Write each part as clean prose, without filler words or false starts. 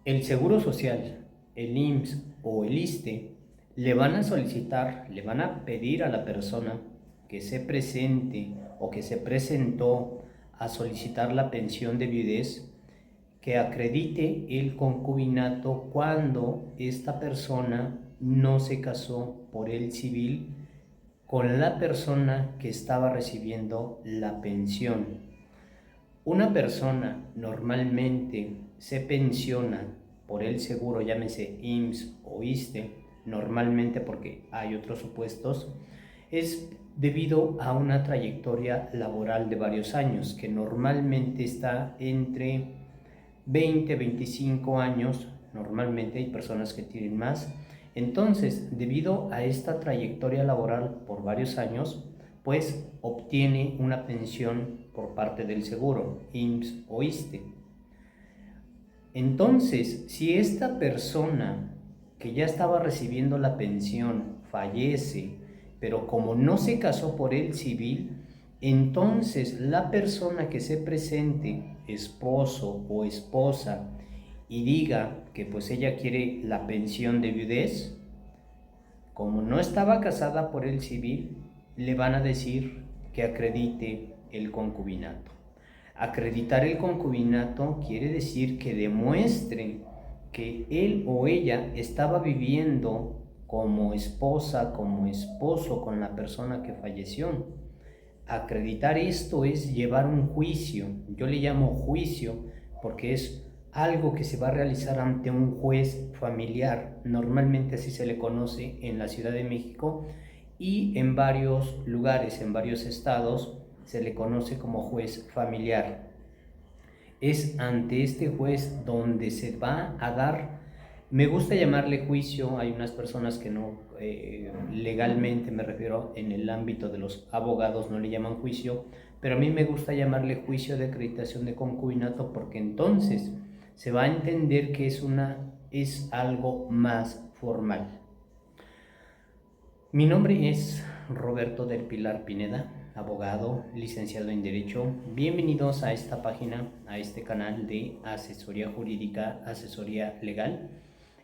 El Seguro Social, el IMSS o el ISSSTE le van a solicitar, le van a pedir a la persona que se presente o que se presentó a solicitar la pensión de viudez que acredite el concubinato cuando esta persona no se casó por el civil con la persona que estaba recibiendo la pensión. Una persona normalmente se pensiona por el seguro, llámese IMSS o ISSSTE, normalmente porque hay otros supuestos, es debido a una trayectoria laboral de varios años, que normalmente está entre 20, 25 años, normalmente hay personas que tienen más. Entonces, debido a esta trayectoria laboral por varios años, pues obtiene una pensión por parte del seguro, IMSS o ISSSTE. Entonces, si esta persona que ya estaba recibiendo la pensión fallece, pero como no se casó por el civil, entonces la persona que se presente, esposo o esposa, y diga que pues ella quiere la pensión de viudez, como no estaba casada por el civil, le van a decir que acredite el concubinato. Acreditar el concubinato quiere decir que demuestre que él o ella estaba viviendo como esposa, como esposo con la persona que falleció. Acreditar esto es llevar un juicio. Yo le llamo juicio porque es algo que se va a realizar ante un juez familiar. Normalmente así se le conoce en la Ciudad de México y en varios lugares, en varios estados, se le conoce como juez familiar. Es ante este juez donde se va a dar, me gusta llamarle juicio, hay unas personas que no, legalmente me refiero en el ámbito de los abogados no le llaman juicio, pero a mí me gusta llamarle juicio de acreditación de concubinato porque entonces se va a entender que es algo más formal. Mi nombre es Roberto del Pilar Pineda, abogado, licenciado en Derecho. Bienvenidos a esta página, a este canal de asesoría jurídica, asesoría legal.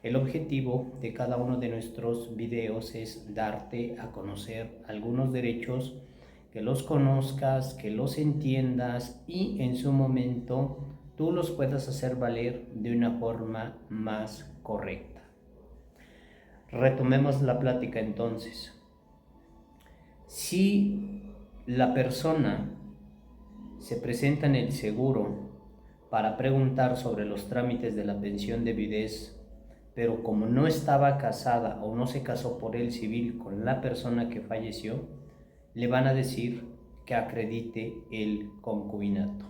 El objetivo de cada uno de nuestros videos es darte a conocer algunos derechos, que los conozcas, que los entiendas y en su momento tú los puedas hacer valer de una forma más correcta. Retomemos la plática entonces. Si la persona se presenta en el seguro para preguntar sobre los trámites de la pensión de viudez, pero como no estaba casada o no se casó por el civil con la persona que falleció, le van a decir que acredite el concubinato.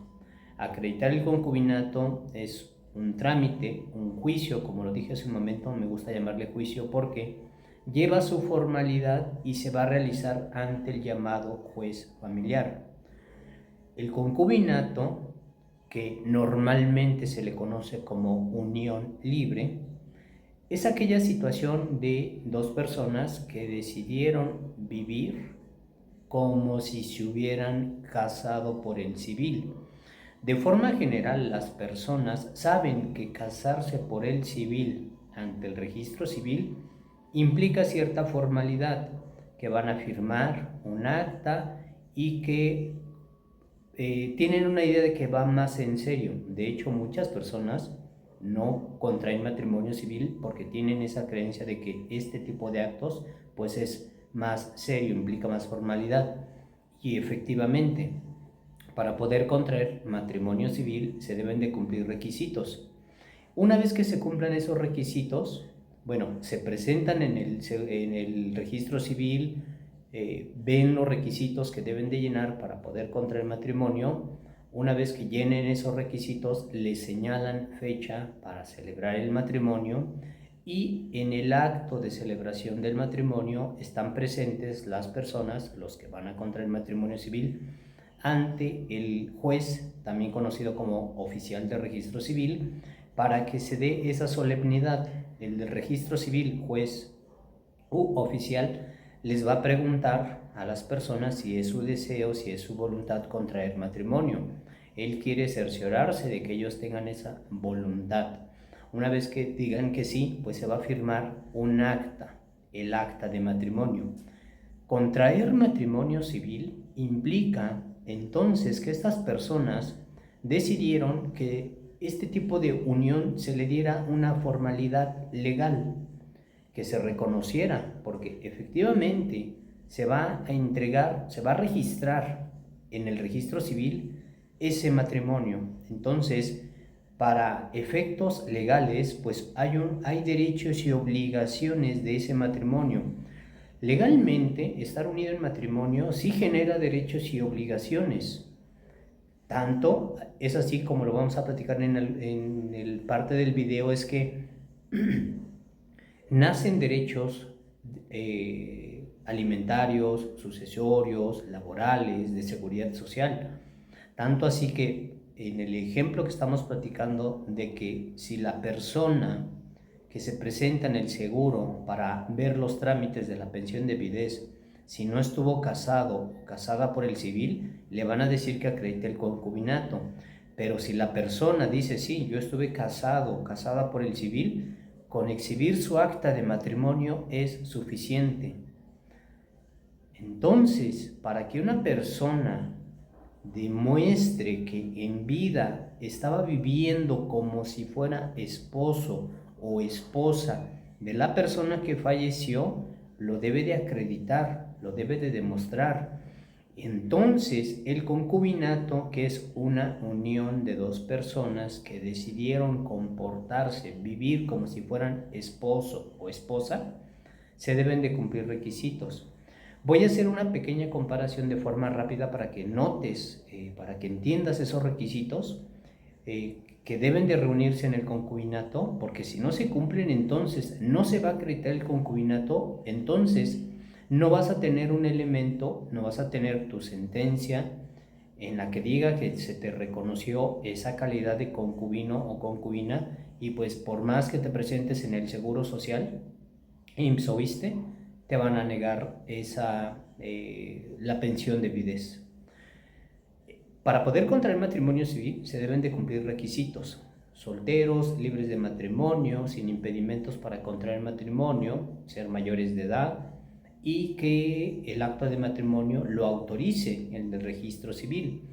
Acreditar el concubinato es un trámite, un juicio, como lo dije hace un momento, me gusta llamarle juicio porque lleva su formalidad y se va a realizar ante el llamado juez familiar. El concubinato, que normalmente se le conoce como unión libre, es aquella situación de dos personas que decidieron vivir como si se hubieran casado por el civil. De forma general, las personas saben que casarse por el civil ante el registro civil implica cierta formalidad, que van a firmar un acta y que tienen una idea de que va más en serio. De hecho, muchas personas no contraen matrimonio civil porque tienen esa creencia de que este tipo de actos pues es más serio, implica más formalidad. Y efectivamente, para poder contraer matrimonio civil se deben de cumplir requisitos. Una vez que se cumplan esos requisitos, bueno, se presentan en el registro civil, ven los requisitos que deben de llenar para poder contraer matrimonio. Una vez que llenen esos requisitos, les señalan fecha para celebrar el matrimonio y en el acto de celebración del matrimonio están presentes las personas, los que van a contraer matrimonio civil, ante el juez, también conocido como oficial de registro civil, para que se dé esa solemnidad. El del registro civil, juez u oficial, les va a preguntar a las personas si es su deseo, si es su voluntad contraer matrimonio. Él quiere cerciorarse de que ellos tengan esa voluntad. Una vez que digan que sí, pues se va a firmar un acta, el acta de matrimonio. Contraer matrimonio civil implica entonces que estas personas decidieron que este tipo de unión se le diera una formalidad legal, que se reconociera, porque efectivamente se va a entregar, se va a registrar en el registro civil ese matrimonio. Entonces, para efectos legales, pues hay derechos y obligaciones de ese matrimonio. Legalmente, estar unido en matrimonio sí genera derechos y obligaciones. Tanto es así, como lo vamos a platicar en el parte del video, es que nacen derechos alimentarios, sucesorios, laborales, de seguridad social. Tanto así que en el ejemplo que estamos platicando de que si la persona que se presenta en el seguro para ver los trámites de la pensión de viudez, si no estuvo casado o casada por el civil, le van a decir que acredite el concubinato. Pero si la persona dice, sí, yo estuve casado o casada por el civil, con exhibir su acta de matrimonio es suficiente. Entonces, para que una persona demuestre que en vida estaba viviendo como si fuera esposo o esposa de la persona que falleció, lo debe de acreditar, lo debe de demostrar. Entonces, el concubinato, que es una unión de dos personas que decidieron comportarse, vivir como si fueran esposo o esposa, se deben de cumplir requisitos. Voy a hacer una pequeña comparación de forma rápida para que notes, para que entiendas esos requisitos que deben de reunirse en el concubinato, porque si no se cumplen, entonces no se va a acreditar el concubinato, entonces no vas a tener un elemento, no vas a tener tu sentencia en la que diga que se te reconoció esa calidad de concubino o concubina, y pues por más que te presentes en el Seguro Social, IMSS o ISSSTE, te van a negar la pensión de viudez. Para poder contraer matrimonio civil se deben de cumplir requisitos: solteros, libres de matrimonio, sin impedimentos para contraer matrimonio, ser mayores de edad y que el acta de matrimonio lo autorice en el registro civil.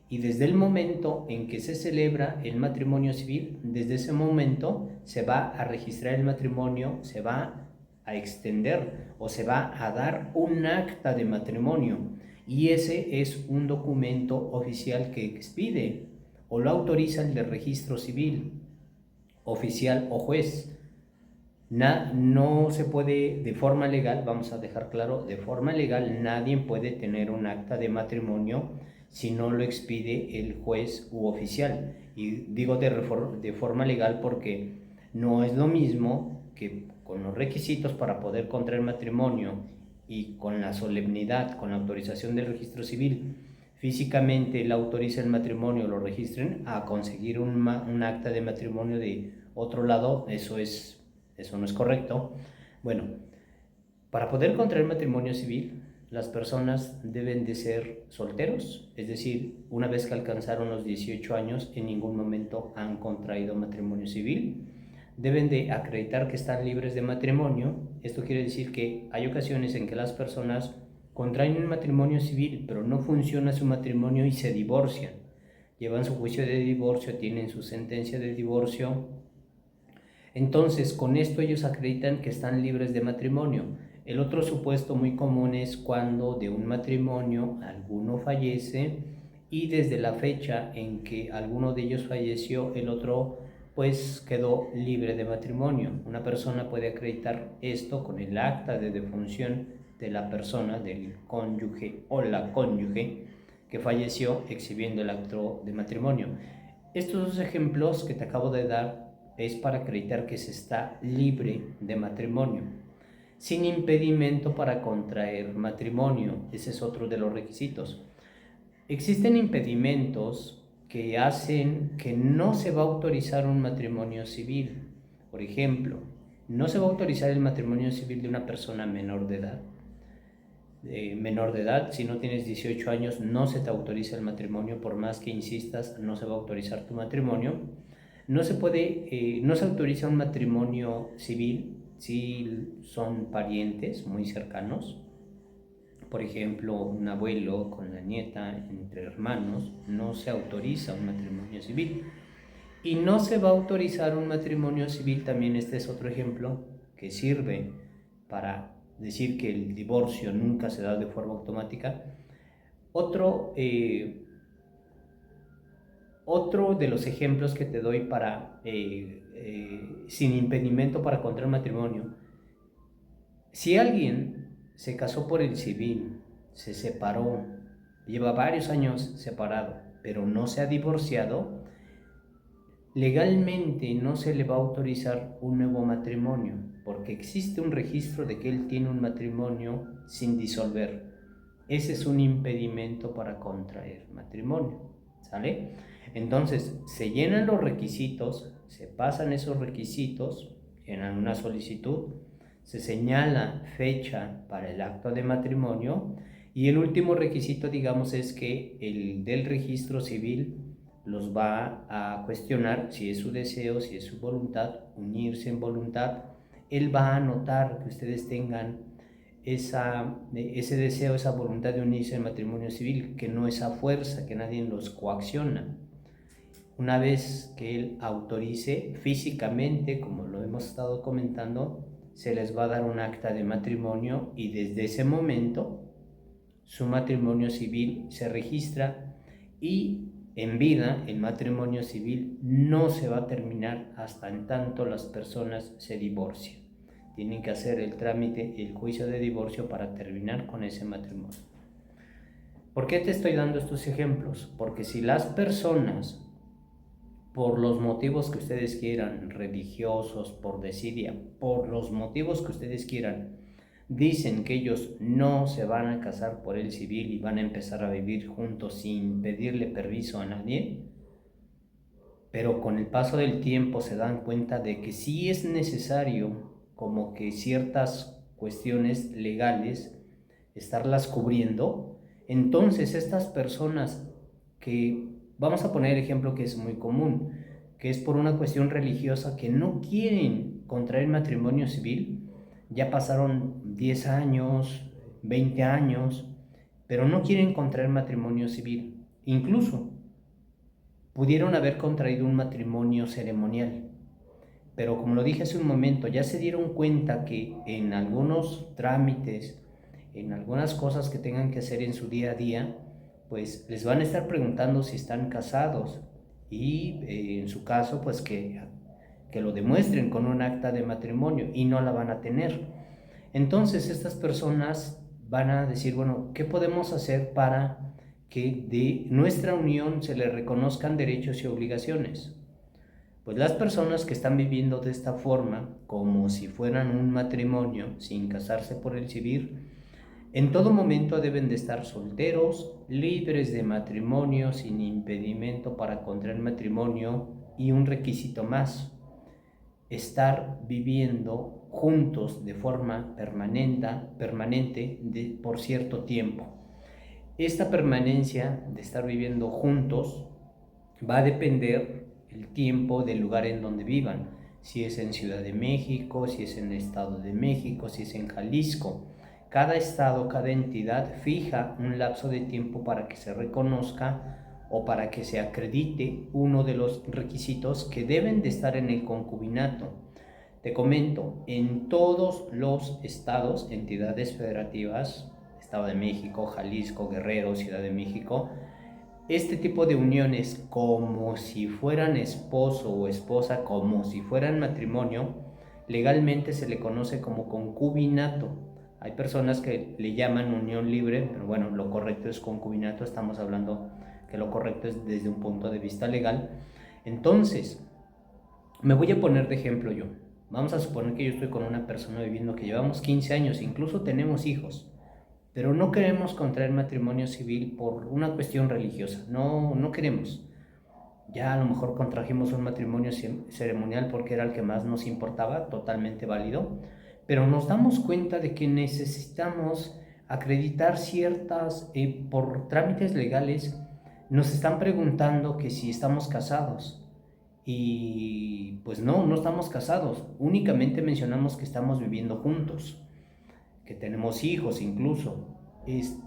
Y desde el momento en que se celebra el matrimonio civil, desde ese momento se va a registrar el matrimonio, se va a extender o se va a dar un acta de matrimonio, y ese es un documento oficial que expide o lo autoriza el de registro civil, oficial o juez. No se puede de forma legal, vamos a dejar claro, de forma legal nadie puede tener un acta de matrimonio si no lo expide el juez u oficial. Y digo de forma legal porque no es lo mismo que con los requisitos para poder contraer matrimonio y con la solemnidad, con la autorización del registro civil, físicamente él autoriza el matrimonio, lo registren, a conseguir un acta de matrimonio de otro lado. Eso no es correcto. Bueno, para poder contraer matrimonio civil, las personas deben de ser solteros, es decir, una vez que alcanzaron los 18 años, en ningún momento han contraído matrimonio civil. Deben de acreditar que están libres de matrimonio. Esto quiere decir que hay ocasiones en que las personas contraen un matrimonio civil, pero no funciona su matrimonio y se divorcian. Llevan su juicio de divorcio, tienen su sentencia de divorcio. Entonces, con esto ellos acreditan que están libres de matrimonio. El otro supuesto muy común es cuando de un matrimonio alguno fallece y desde la fecha en que alguno de ellos falleció, el otro pues quedó libre de matrimonio. Una persona puede acreditar esto con el acta de defunción de la persona, del cónyuge o la cónyuge que falleció, exhibiendo el acto de matrimonio. Estos dos ejemplos que te acabo de dar es para acreditar que se está libre de matrimonio, sin impedimento para contraer matrimonio. Ese es otro de los requisitos. Existen impedimentos que hacen que no se va a autorizar un matrimonio civil. Por ejemplo, no se va a autorizar el matrimonio civil de una persona menor de edad. Si no tienes 18 años, no se te autoriza el matrimonio, por más que insistas, no se va a autorizar tu matrimonio. No se puede, no se autoriza un matrimonio civil si son parientes muy cercanos. Por ejemplo, un abuelo con la nieta, entre hermanos, no se autoriza un matrimonio civil. Y no se va a autorizar un matrimonio civil, también este es otro ejemplo que sirve para decir que el divorcio nunca se da de forma automática. Otro de los ejemplos que te doy para sin impedimento para contraer matrimonio. Si alguien se casó por el civil, se separó, lleva varios años separado, pero no se ha divorciado, legalmente no se le va a autorizar un nuevo matrimonio, porque existe un registro de que él tiene un matrimonio sin disolver. Ese es un impedimento para contraer matrimonio, ¿sale? Entonces, se llenan los requisitos, se pasan esos requisitos, llenan una solicitud, se señala fecha para el acto de matrimonio y el último requisito, digamos, es que el del registro civil los va a cuestionar si es su deseo, si es su voluntad, unirse en voluntad. Él va a notar que ustedes tengan ese deseo, esa voluntad de unirse en matrimonio civil, que no es a fuerza, que nadie los coacciona. Una vez que él autorice físicamente, como lo hemos estado comentando, se les va a dar un acta de matrimonio y desde ese momento su matrimonio civil se registra y en vida el matrimonio civil no se va a terminar hasta en tanto las personas se divorcien. Tienen que hacer el trámite, el juicio de divorcio para terminar con ese matrimonio. ¿Por qué te estoy dando estos ejemplos? Porque si las personas, por los motivos que ustedes quieran, religiosos, por desidia, por los motivos que ustedes quieran, dicen que ellos no se van a casar por el civil y van a empezar a vivir juntos sin pedirle permiso a nadie, pero con el paso del tiempo se dan cuenta de que sí es necesario como que ciertas cuestiones legales estarlas cubriendo, entonces estas personas que, vamos a poner el ejemplo que es muy común, que es por una cuestión religiosa que no quieren contraer matrimonio civil, ya pasaron 10 años, 20 años, pero no quieren contraer matrimonio civil. Incluso pudieron haber contraído un matrimonio ceremonial, pero como lo dije hace un momento, ya se dieron cuenta que en algunos trámites, en algunas cosas que tengan que hacer en su día a día, pues les van a estar preguntando si están casados y en su caso, pues que lo demuestren con un acta de matrimonio y no la van a tener. Entonces estas personas van a decir, bueno, ¿qué podemos hacer para que de nuestra unión se le reconozcan derechos y obligaciones? Pues las personas que están viviendo de esta forma, como si fueran un matrimonio sin casarse por el civil, en todo momento deben de estar solteros, libres de matrimonio, sin impedimento para contraer matrimonio y un requisito más, estar viviendo juntos de forma permanente por cierto tiempo. Esta permanencia de estar viviendo juntos va a depender el tiempo del lugar en donde vivan, si es en Ciudad de México, si es en el Estado de México, si es en Jalisco. Cada estado, cada entidad fija un lapso de tiempo para que se reconozca o para que se acredite uno de los requisitos que deben de estar en el concubinato. Te comento, en todos los estados, entidades federativas, Estado de México, Jalisco, Guerrero, Ciudad de México, este tipo de uniones, como si fueran esposo o esposa, como si fueran matrimonio, legalmente se le conoce como concubinato. Hay personas que le llaman unión libre, pero bueno, lo correcto es concubinato, estamos hablando que lo correcto es desde un punto de vista legal. Entonces, me voy a poner de ejemplo yo. Vamos a suponer que yo estoy con una persona viviendo que llevamos 15 años, incluso tenemos hijos, pero no queremos contraer matrimonio civil por una cuestión religiosa, no queremos. Ya a lo mejor contrajimos un matrimonio ceremonial porque era el que más nos importaba, totalmente válido, pero nos damos cuenta de que necesitamos acreditar ciertas, por trámites legales, nos están preguntando que si estamos casados y pues no estamos casados, únicamente mencionamos que estamos viviendo juntos, que tenemos hijos incluso.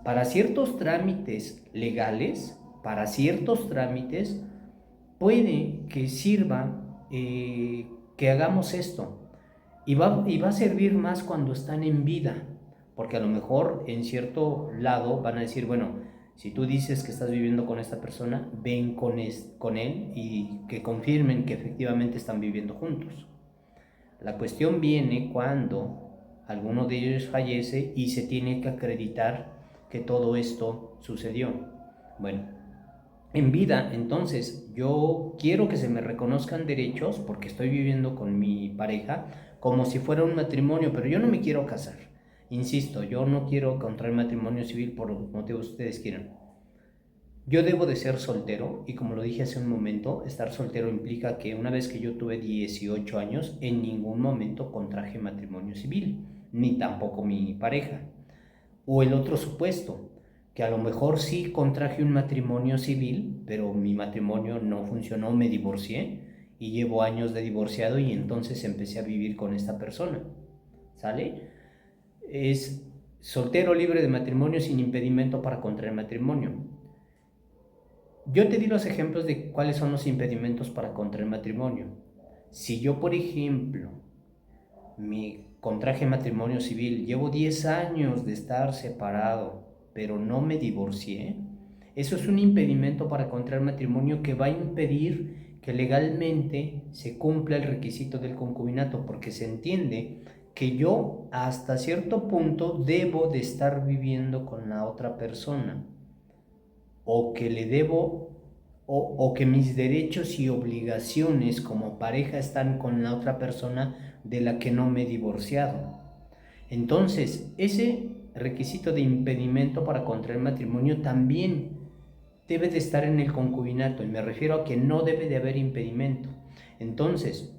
Para ciertos trámites legales, para ciertos trámites, puede que sirva que hagamos esto. Y va a servir más cuando están en vida, porque a lo mejor en cierto lado van a decir, bueno, si tú dices que estás viviendo con esta persona, ven con él y que confirmen que efectivamente están viviendo juntos. La cuestión viene cuando alguno de ellos fallece y se tiene que acreditar que todo esto sucedió. Bueno, en vida, entonces, yo quiero que se me reconozcan derechos porque estoy viviendo con mi pareja como si fuera un matrimonio, pero yo no me quiero casar. Insisto, yo no quiero contraer matrimonio civil por los motivos que ustedes quieran. Yo debo de ser soltero y como lo dije hace un momento, estar soltero implica que una vez que yo tuve 18 años, en ningún momento contraje matrimonio civil, ni tampoco mi pareja. O el otro supuesto, que a lo mejor sí contraje un matrimonio civil, pero mi matrimonio no funcionó, me divorcié y llevo años de divorciado y entonces empecé a vivir con esta persona. ¿Sale? Es soltero libre de matrimonio sin impedimento para contraer matrimonio. Yo te di los ejemplos de cuáles son los impedimentos para contraer matrimonio. Si yo, por ejemplo, me contraje matrimonio civil, llevo 10 años de estar separado, pero no me divorcié, eso es un impedimento para contraer matrimonio que va a impedir que legalmente se cumpla el requisito del concubinato, porque se entiende que yo hasta cierto punto debo de estar viviendo con la otra persona, o que le debo, o que mis derechos y obligaciones como pareja están con la otra persona de la que no me he divorciado. Entonces, ese requisito de impedimento para contraer matrimonio también debe de estar en el concubinato, y me refiero a que no debe de haber impedimento. Entonces,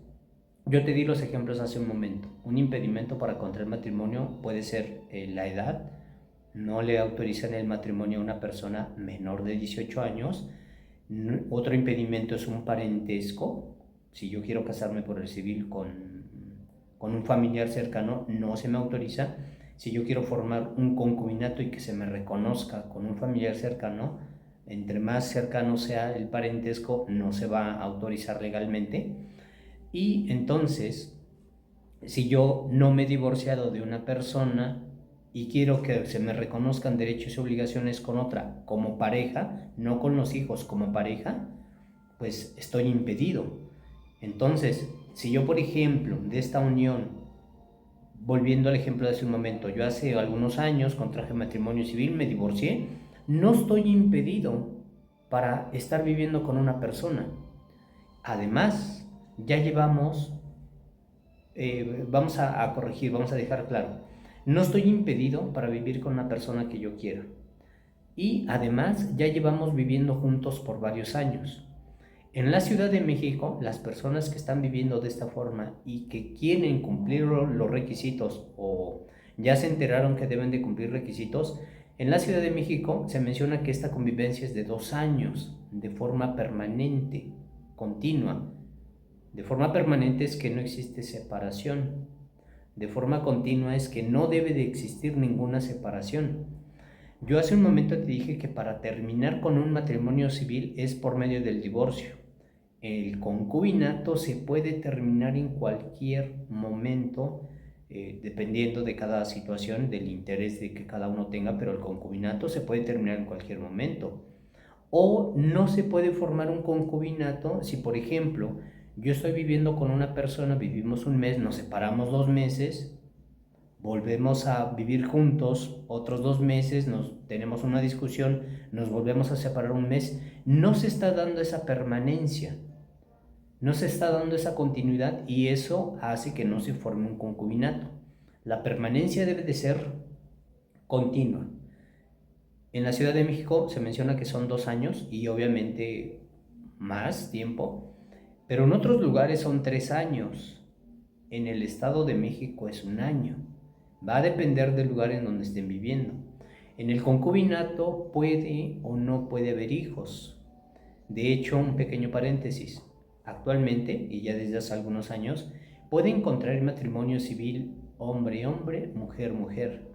yo te di los ejemplos hace un momento. Un impedimento para contraer matrimonio puede ser la edad. No le autorizan el matrimonio a una persona menor de 18 años. Otro impedimento es un parentesco. Si yo quiero casarme por el civil con un familiar cercano, no se me autoriza. Si yo quiero formar un concubinato y que se me reconozca con un familiar cercano, entre más cercano sea el parentesco, no se va a autorizar legalmente. Y entonces, si yo no me he divorciado de una persona y quiero que se me reconozcan derechos y obligaciones con otra como pareja, no con los hijos, como pareja, pues estoy impedido. Entonces, si yo, por ejemplo, de esta unión, volviendo al ejemplo de hace un momento, yo hace algunos años contraje matrimonio civil, me divorcié, no estoy impedido para estar viviendo con una persona. Además, ya llevamos, vamos a corregir, vamos a dejar claro, no estoy impedido para vivir con una persona que yo quiera. Y además, ya llevamos viviendo juntos por varios años. En la Ciudad de México, las personas que están viviendo de esta forma y que quieren cumplir los requisitos o ya se enteraron que deben de cumplir requisitos, en la Ciudad de México se menciona que esta convivencia es de 2 años, de forma permanente, continua. De forma permanente es que no existe separación. De forma continua es que no debe de existir ninguna separación. Yo hace un momento te dije que para terminar con un matrimonio civil es por medio del divorcio. El concubinato se puede terminar en cualquier momento, dependiendo de cada situación, del interés de que cada uno tenga, pero el concubinato se puede terminar en cualquier momento. O no se puede formar un concubinato si, por ejemplo, yo estoy viviendo con una persona, vivimos un mes, nos separamos 2 meses, volvemos a vivir juntos otros 2 meses, tenemos una discusión, nos volvemos a separar un mes, no se está dando esa permanencia, no se está dando esa continuidad y eso hace que no se forme un concubinato. La permanencia debe de ser continua. En la Ciudad de México se menciona que son 2 años y obviamente más tiempo, pero en otros lugares son 3 años. En el Estado de México es 1 año. Va a depender del lugar en donde estén viviendo. En el concubinato puede o no puede haber hijos. De hecho, un pequeño paréntesis. actualmente, y ya desde hace algunos años, pueden contraer matrimonio civil hombre-hombre, mujer-mujer,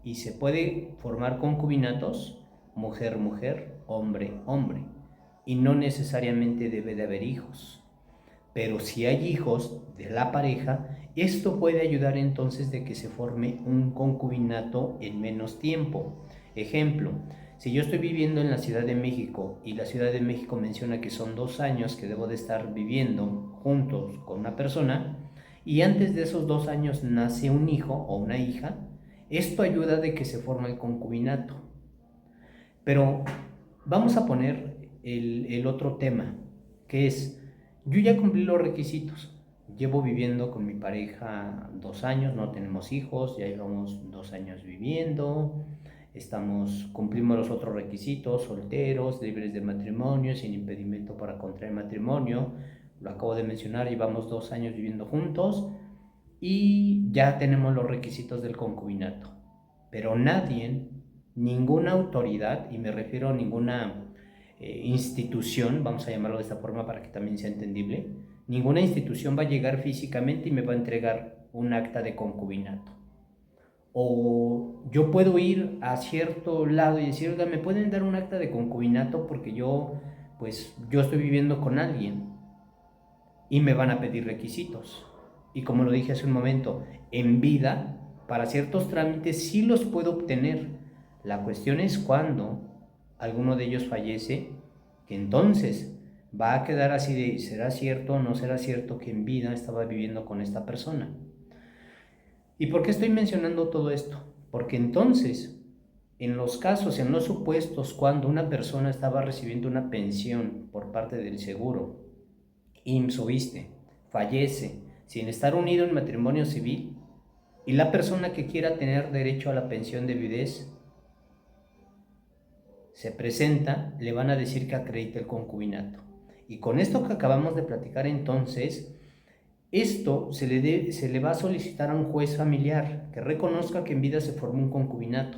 y se puede formar concubinatos mujer-mujer, hombre-hombre, y no necesariamente debe de haber hijos. Pero si hay hijos de la pareja, esto puede ayudar entonces de que se forme un concubinato en menos tiempo. Ejemplo, si yo estoy viviendo en la Ciudad de México y la Ciudad de México menciona que son 2 años que debo de estar viviendo juntos con una persona, y antes de esos 2 años nace un hijo o una hija, esto ayuda de que se forme el concubinato. Pero vamos a poner el otro tema, que es, yo ya cumplí los requisitos, llevo viviendo con mi pareja 2 años, no tenemos hijos, ya llevamos 2 años viviendo, cumplimos los otros requisitos, solteros, libres de matrimonio, sin impedimento para contraer matrimonio, lo acabo de mencionar, llevamos 2 años viviendo juntos y ya tenemos los requisitos del concubinato, pero nadie, ninguna autoridad, y me refiero a ninguna institución, vamos a llamarlo de esta forma para que también sea entendible, ninguna institución va a llegar físicamente y me va a entregar un acta de concubinato. O yo puedo ir a cierto lado y decir, oiga, ¿me pueden dar un acta de concubinato porque yo estoy viviendo con alguien? Y me van a pedir requisitos. Y como lo dije hace un momento, en vida, para ciertos trámites sí los puedo obtener. La cuestión es cuando alguno de ellos fallece, que entonces va a quedar así de, ¿será cierto o no será cierto que en vida estaba viviendo con esta persona? ¿Y por qué estoy mencionando todo esto? Porque entonces, en los casos, en los supuestos, cuando una persona estaba recibiendo una pensión por parte del seguro, IMSS o ISSSTE, fallece sin estar unido en matrimonio civil, y la persona que quiera tener derecho a la pensión de viudez se presenta, le van a decir que acredite el concubinato. Y con esto que acabamos de platicar entonces, esto se le va a solicitar a un juez familiar que reconozca que en vida se formó un concubinato.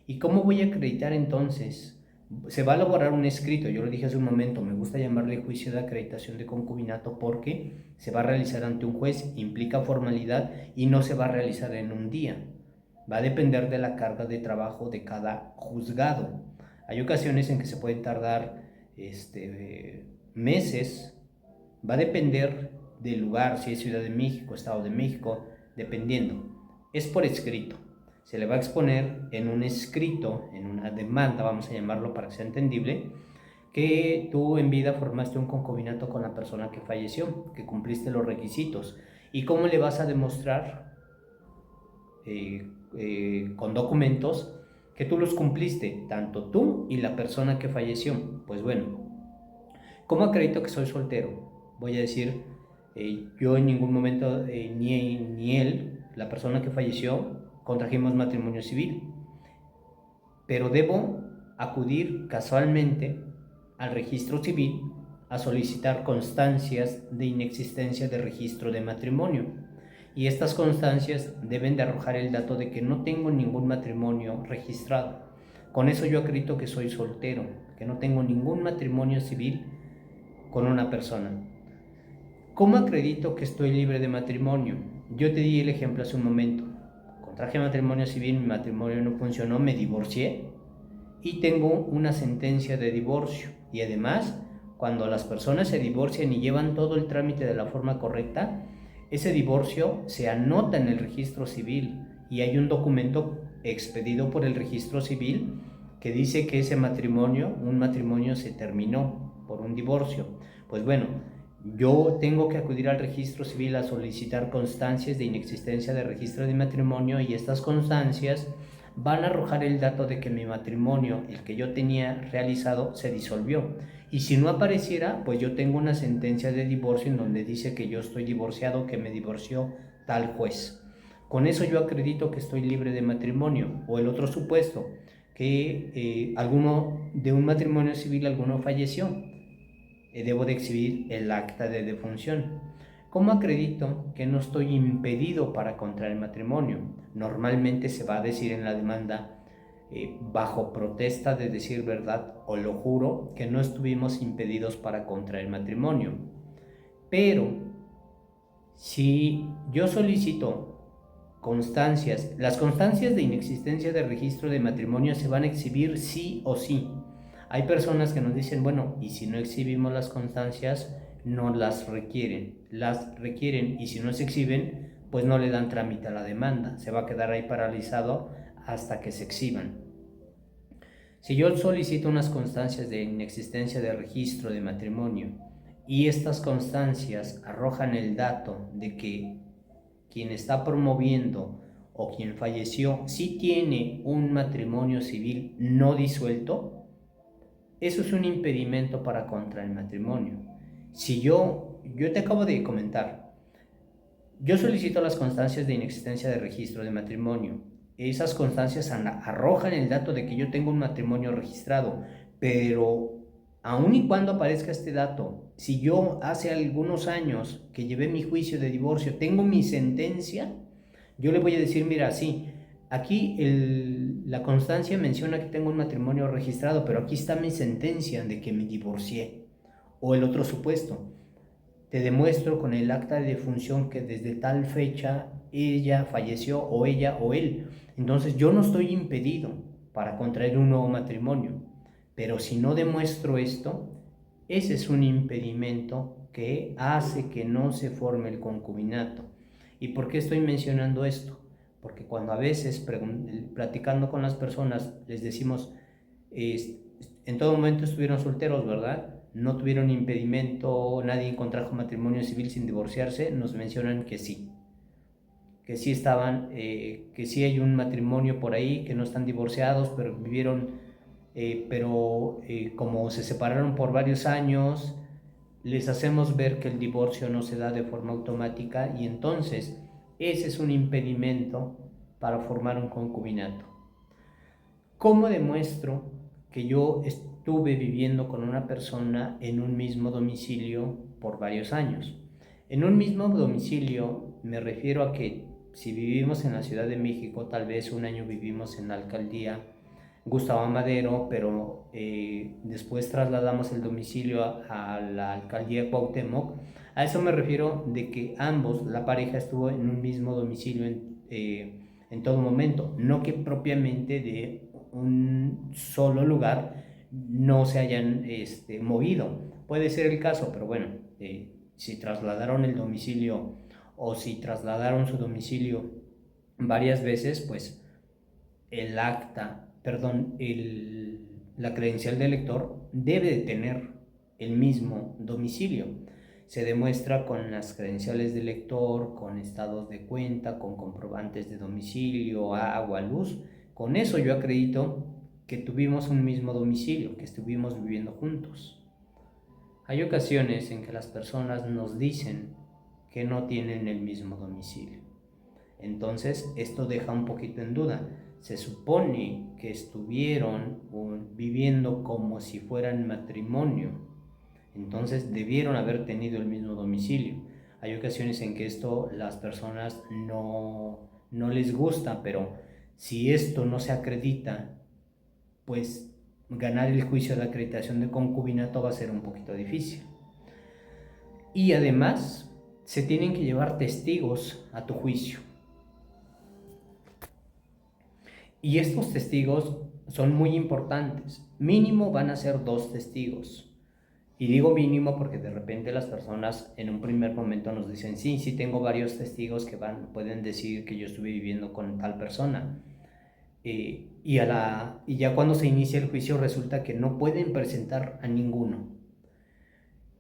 ¿Y cómo voy a acreditar entonces? Se va a elaborar un escrito, yo lo dije hace un momento, me gusta llamarle juicio de acreditación de concubinato porque se va a realizar ante un juez, implica formalidad y no se va a realizar en un día. Va a depender de la carga de trabajo de cada juzgado. Hay ocasiones en que se pueden tardar meses, va a depender del lugar, si es Ciudad de México, Estado de México, dependiendo. Es por escrito. Se le va a exponer en un escrito, en una demanda, vamos a llamarlo para que sea entendible, que tú en vida formaste un concubinato con la persona que falleció, que cumpliste los requisitos. ¿Y cómo le vas a demostrar con documentos que tú los cumpliste, tanto tú y la persona que falleció? Pues bueno, ¿cómo acredito que soy soltero? Voy a decir, yo en ningún momento, ni él, la persona que falleció, contrajimos matrimonio civil, pero debo acudir casualmente al registro civil a solicitar constancias de inexistencia de registro de matrimonio. Y estas constancias deben de arrojar el dato de que no tengo ningún matrimonio registrado. Con eso yo acredito que soy soltero, que no tengo ningún matrimonio civil con una persona. ¿Cómo acredito que estoy libre de matrimonio? Yo te di el ejemplo hace un momento. Contraje matrimonio civil, mi matrimonio no funcionó, me divorcié y tengo una sentencia de divorcio. Y además, cuando las personas se divorcian y llevan todo el trámite de la forma correcta, ese divorcio se anota en el registro civil y hay un documento expedido por el registro civil que dice que ese matrimonio, un matrimonio se terminó por un divorcio. Pues bueno, yo tengo que acudir al registro civil a solicitar constancias de inexistencia de registro de matrimonio y estas constancias van a arrojar el dato de que mi matrimonio, el que yo tenía realizado, se disolvió. Y si no apareciera, pues yo tengo una sentencia de divorcio en donde dice que yo estoy divorciado, que me divorció tal juez. Con eso yo acredito que estoy libre de matrimonio. O el otro supuesto, que alguno de un matrimonio civil, alguno falleció. Debo de exhibir el acta de defunción. ¿Cómo acredito que no estoy impedido para contraer matrimonio? Normalmente se va a decir en la demanda, bajo protesta de decir verdad o lo juro, que no estuvimos impedidos para contraer matrimonio. Pero si yo solicito constancias, las constancias de inexistencia de registro de matrimonio se van a exhibir sí o sí. Hay personas que nos dicen, bueno, y si no exhibimos las constancias, no las requieren y si no se exhiben, pues no le dan trámite a la demanda, se va a quedar ahí paralizado hasta que se exhiban. Si yo solicito unas constancias de inexistencia de registro de matrimonio y estas constancias arrojan el dato de que quien está promoviendo o quien falleció sí tiene un matrimonio civil no disuelto, eso es un impedimento para contra el matrimonio. Si yo te acabo de comentar, yo solicito las constancias de inexistencia de registro de matrimonio. Esas constancias arrojan el dato de que yo tengo un matrimonio registrado, pero aun y cuando aparezca este dato, si yo hace algunos años que llevé mi juicio de divorcio, tengo mi sentencia, yo le voy a decir, mira, sí, aquí la constancia menciona que tengo un matrimonio registrado, pero aquí está mi sentencia de que me divorcié. O el otro supuesto, te demuestro con el acta de defunción que desde tal fecha ella falleció o ella o él. Entonces yo no estoy impedido para contraer un nuevo matrimonio. Pero si no demuestro esto, ese es un impedimento que hace que no se forme el concubinato. ¿Y por qué estoy mencionando esto? Porque cuando a veces platicando con las personas les decimos, en todo momento estuvieron solteros, ¿verdad? No tuvieron impedimento, nadie contrajo matrimonio civil sin divorciarse, nos mencionan que sí estaban, que sí hay un matrimonio por ahí, que no están divorciados, pero vivieron, como se separaron por varios años, les hacemos ver que el divorcio no se da de forma automática y entonces ese es un impedimento para formar un concubinato. ¿Cómo demuestro que yo estuve viviendo con una persona en un mismo domicilio por varios años? En un mismo domicilio me refiero a que si vivimos en la Ciudad de México, tal vez un año vivimos en la alcaldía Gustavo Madero, pero después trasladamos el domicilio a la alcaldía Cuauhtémoc. A eso me refiero de que ambos, la pareja estuvo en un mismo domicilio en todo momento, no que propiamente de un solo lugar no se hayan movido. Puede ser el caso, pero bueno, si trasladaron el domicilio o si trasladaron su domicilio varias veces, pues el acta, perdón, la credencial de elector debe de tener el mismo domicilio. Se demuestra con las credenciales de elector, con estados de cuenta, con comprobantes de domicilio, agua, luz. Con eso yo acredito que tuvimos un mismo domicilio, que estuvimos viviendo juntos. Hay ocasiones en que las personas nos dicen que no tienen el mismo domicilio. Entonces, esto deja un poquito en duda. Se supone que estuvieron viviendo como si fueran matrimonio. Entonces, debieron haber tenido el mismo domicilio. Hay ocasiones en que esto las personas no les gusta, pero si esto no se acredita, pues ganar el juicio de acreditación de concubinato va a ser un poquito difícil. Y además, se tienen que llevar testigos a tu juicio. Y estos testigos son muy importantes. Mínimo van a ser 2 testigos. Y digo mínimo porque de repente las personas en un primer momento nos dicen, sí, tengo varios testigos que pueden decir que yo estuve viviendo con tal persona. Y ya cuando se inicia el juicio resulta que no pueden presentar a ninguno.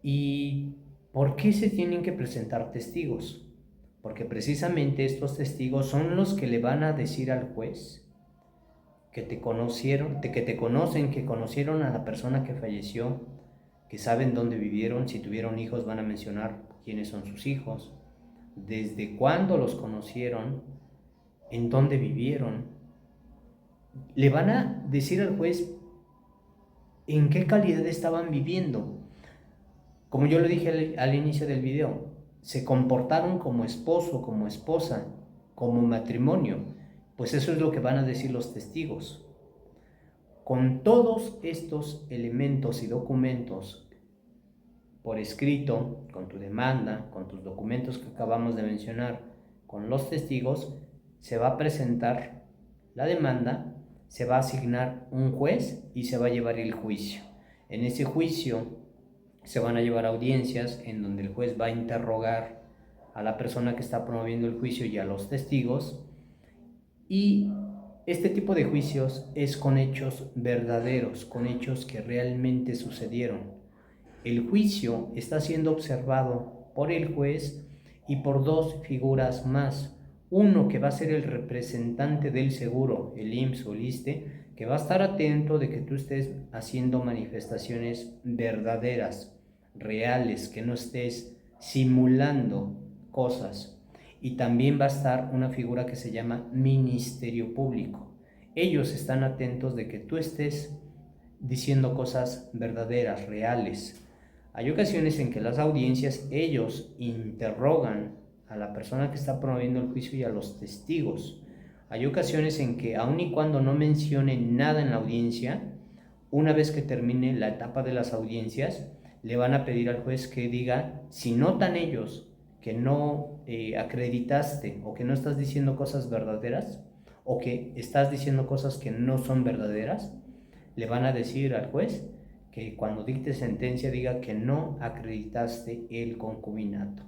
¿Y por qué se tienen que presentar testigos? Porque precisamente estos testigos son los que le van a decir al juez que te conocieron, que te conocen, que conocieron a la persona que falleció, que saben dónde vivieron, si tuvieron hijos van a mencionar quiénes son sus hijos, desde cuándo los conocieron, en dónde vivieron. Le van a decir al juez en qué calidad estaban viviendo. Como yo le dije al inicio del video, se comportaron como esposo, como esposa, como matrimonio. Pues eso es lo que van a decir los testigos. Con todos estos elementos y documentos por escrito, con tu demanda, con tus documentos que acabamos de mencionar, con los testigos, se va a presentar la demanda, se va a asignar un juez y se va a llevar el juicio. En ese juicio se van a llevar audiencias en donde el juez va a interrogar a la persona que está promoviendo el juicio y a los testigos, y este tipo de juicios es con hechos verdaderos, con hechos que realmente sucedieron. El juicio está siendo observado por el juez y por dos figuras más. Uno que va a ser el representante del seguro, el IMSS o el ISSSTE, que va a estar atento de que tú estés haciendo manifestaciones verdaderas, reales, que no estés simulando cosas. Y también va a estar una figura que se llama Ministerio Público. Ellos están atentos de que tú estés diciendo cosas verdaderas, reales. Hay ocasiones en que las audiencias, ellos interrogan a la persona que está promoviendo el juicio y a los testigos. Hay ocasiones en que, aun y cuando no mencionen nada en la audiencia, una vez que termine la etapa de las audiencias, le van a pedir al juez que diga, si notan ellos que no acreditaste o que no estás diciendo cosas verdaderas o que estás diciendo cosas que no son verdaderas, le van a decir al juez que cuando dicte sentencia diga que no acreditaste el concubinato.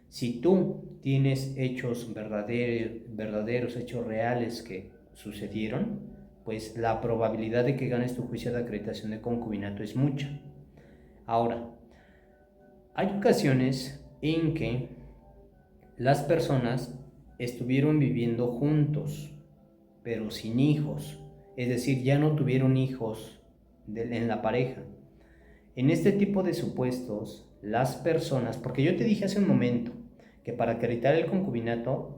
Si tú tienes hechos verdaderos, hechos reales que sucedieron, pues la probabilidad de que ganes tu juicio de acreditación de concubinato es mucha. Ahora, hay ocasiones en que las personas estuvieron viviendo juntos, pero sin hijos, es decir, ya no tuvieron hijos en la pareja. En este tipo de supuestos, las personas, porque yo te dije hace un momento que para acreditar el concubinato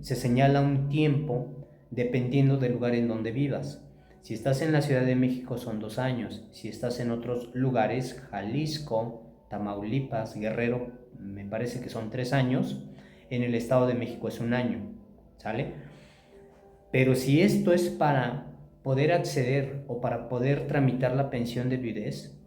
se señala un tiempo dependiendo del lugar en donde vivas. Si estás en la Ciudad de México son 2 años, si estás en otros lugares, Jalisco, Tamaulipas, Guerrero, me parece que son 3 años, en el Estado de México es 1 año, ¿sale? Pero si esto es para poder acceder o para poder tramitar la pensión de viudez,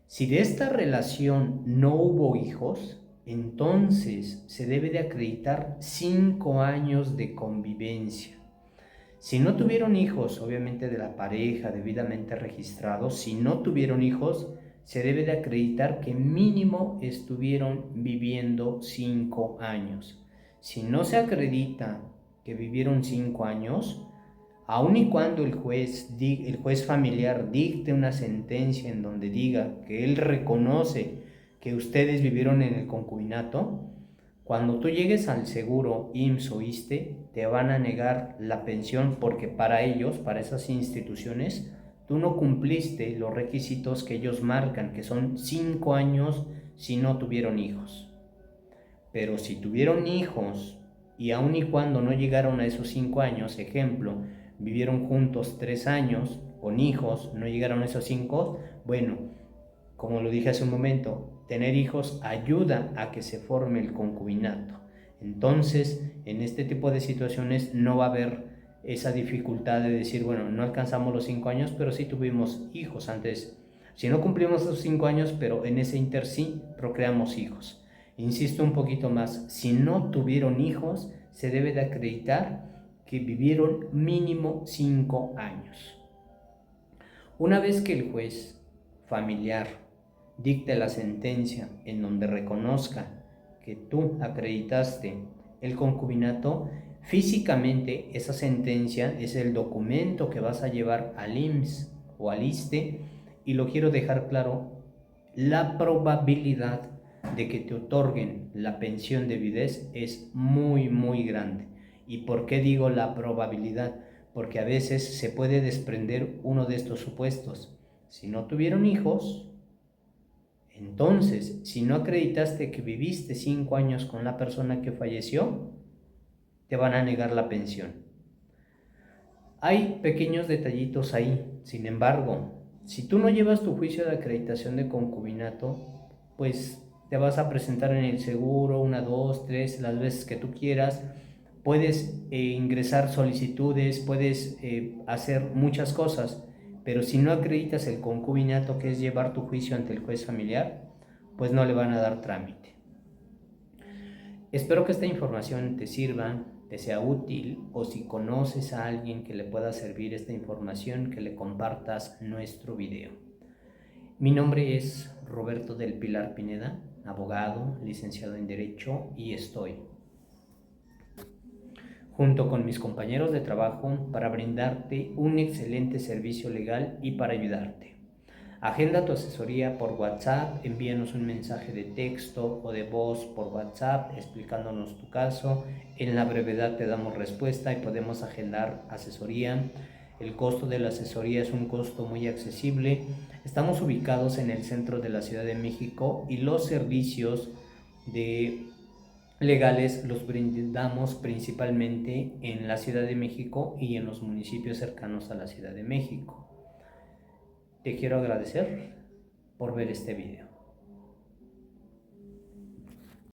si de esta relación no hubo hijos, entonces se debe de acreditar 5 años de convivencia. Si no tuvieron hijos, obviamente de la pareja debidamente registrados, si no tuvieron hijos, se debe de acreditar que mínimo estuvieron viviendo 5 años. Si no se acredita que vivieron 5 años, aun y cuando el juez familiar dicte una sentencia en donde diga que él reconoce que ustedes vivieron en el concubinato, cuando tú llegues al seguro IMSS o ISSSTE, te van a negar la pensión porque para ellos, para esas instituciones, tú no cumpliste los requisitos que ellos marcan, que son 5 años si no tuvieron hijos. Pero si tuvieron hijos y aun y cuando no llegaron a esos 5 años, ejemplo, vivieron juntos 3 años con hijos, no llegaron a esos 5, bueno, como lo dije hace un momento, tener hijos ayuda a que se forme el concubinato. Entonces, en este tipo de situaciones no va a haber esa dificultad de decir, bueno, no alcanzamos los 5 años, pero sí tuvimos hijos antes. Si no cumplimos los 5 años, pero en ese inter sí procreamos hijos. Insisto un poquito más, si no tuvieron hijos, se debe de acreditar que vivieron mínimo 5 años. Una vez que el juez familiar dicte la sentencia en donde reconozca que tú acreditaste el concubinato, físicamente esa sentencia es el documento que vas a llevar al IMSS o al ISSSTE, y lo quiero dejar claro, la probabilidad de que te otorguen la pensión de viudez es muy grande. ¿Y por qué digo la probabilidad? Porque a veces se puede desprender uno de estos supuestos. Si no tuvieron hijos, entonces, si no acreditaste que viviste 5 años con la persona que falleció, te van a negar la pensión. Hay pequeños detallitos ahí. Sin embargo, si tú no llevas tu juicio de acreditación de concubinato, pues te vas a presentar en el seguro 1, 2, 3, las veces que tú quieras. Puedes ingresar solicitudes, puedes hacer muchas cosas, pero si no acreditas el concubinato, que es llevar tu juicio ante el juez familiar, pues no le van a dar trámite. Espero que esta información te sirva, te sea útil, o si conoces a alguien que le pueda servir esta información, que le compartas nuestro video. Mi nombre es Roberto del Pilar Pineda, abogado, licenciado en Derecho, y estoy junto con mis compañeros de trabajo para brindarte un excelente servicio legal y para ayudarte. Agenda tu asesoría por WhatsApp, envíanos un mensaje de texto o de voz por WhatsApp explicándonos tu caso. En la brevedad te damos respuesta y podemos agendar asesoría. El costo de la asesoría es un costo muy accesible. Estamos ubicados en el centro de la Ciudad de México y los servicios legales los brindamos principalmente en la Ciudad de México y en los municipios cercanos a la Ciudad de México. Te quiero agradecer por ver este video.